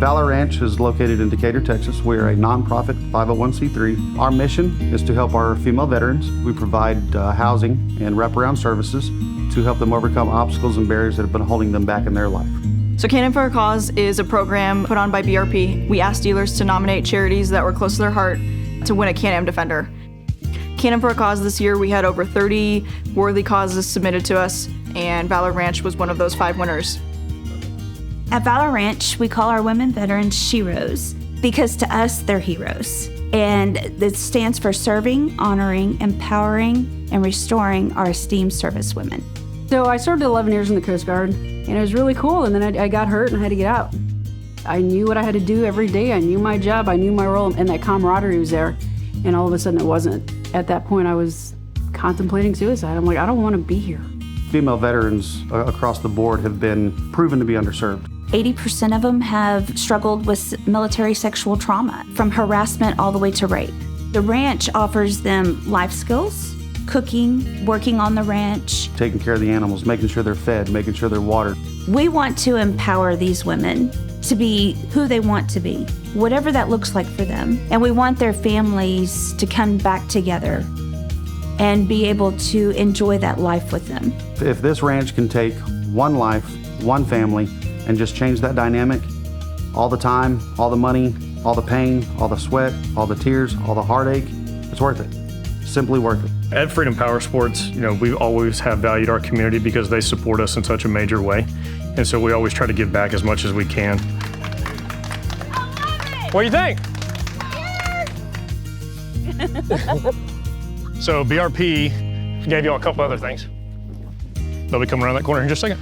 Valor Ranch is located in Decatur, Texas. We are a nonprofit 501c3. Our mission is to help our female veterans. We provide housing and wraparound services to help them overcome obstacles and barriers that have been holding them back in their life. So Can-Am for a Cause is a program put on by BRP. We asked dealers to nominate charities that were close to their heart to win a Can-Am Defender. Can-Am for a Cause this year, we had over 30 worthy causes submitted to us, and Valor Ranch was one of those 5 winners. At Valor Ranch, we call our women veterans SHEROs because to us, they're heroes. And it stands for serving, honoring, empowering, and restoring our esteemed service women. So I served 11 years in the Coast Guard, and it was really cool, and then I got hurt and I had to get out. I knew what I had to do every day. I knew my job, I knew my role, and that camaraderie was there. And all of a sudden it wasn't. At that point, I was contemplating suicide. I'm like, I don't want to be here. Female veterans across the board have been proven to be underserved. 80% of them have struggled with military sexual trauma, from harassment all the way to rape. The ranch offers them life skills, cooking, working on the ranch, Taking care of the animals, making sure they're fed, making sure they're watered. We want to empower these women to be who they want to be, whatever that looks like for them. And we want their families to come back together and be able to enjoy that life with them. If this ranch can take one life, one family, and just change that dynamic, all the time, all the money, all the pain, all the sweat, all the tears, all the heartache, it's worth it. Simply worth it. At Freedom Power Sports, we always have valued our community because they support us in such a major way. And so we always try to give back as much as we can. What do you think? So BRP gave you all a couple other things. They'll be coming around that corner in just a second.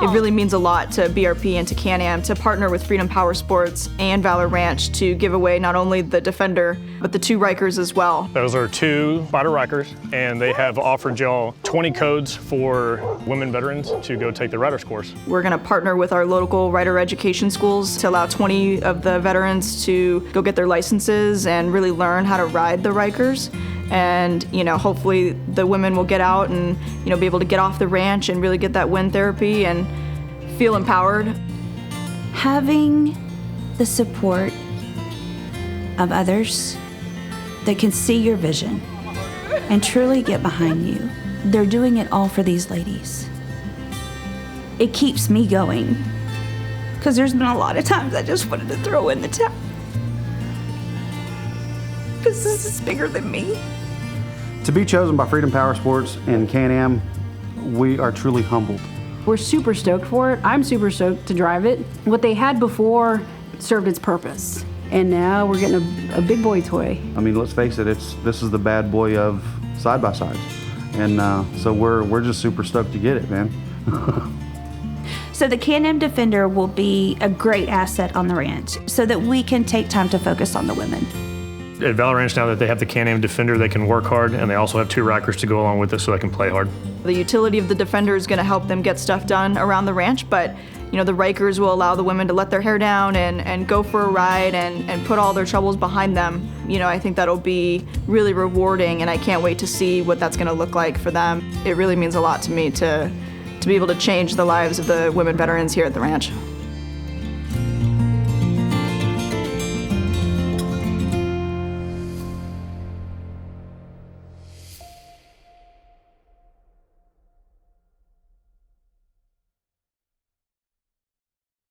It really means a lot to BRP and to Can-Am to partner with Freedom Power Sports and Valor Ranch to give away not only the Defender, but the 2 Rikers as well. Those are 2 Spider Rikers, and they have offered y'all 20 codes for women veterans to go take the rider's course. We're going to partner with our local rider education schools to allow 20 of the veterans to go get their licenses and really learn how to ride the Rikers. And hopefully the women will get out and be able to get off the ranch and really get that wind therapy and feel empowered. Having the support of others that can see your vision and truly get behind you. They're doing it all for these ladies. It keeps me going because there's been a lot of times I just wanted to throw in the towel. Because this is bigger than me. To be chosen by Freedom Power Sports and Can-Am, we are truly humbled. We're super stoked for it. I'm super stoked to drive it. What they had before served its purpose. And now we're getting a big boy toy. I mean, let's face it, this is the bad boy of side-by-sides. And so we're just super stoked to get it, man. So the Can-Am Defender will be a great asset on the ranch so that we can take time to focus on the women. At Valor Ranch, now that they have the Can-Am Defender, they can work hard, and they also have 2 Rikers to go along with it so they can play hard. The utility of the Defender is going to help them get stuff done around the ranch, but the Rikers will allow the women to let their hair down and go for a ride and put all their troubles behind them. I think that'll be really rewarding, and I can't wait to see what that's going to look like for them. It really means a lot to me to be able to change the lives of the women veterans here at the ranch.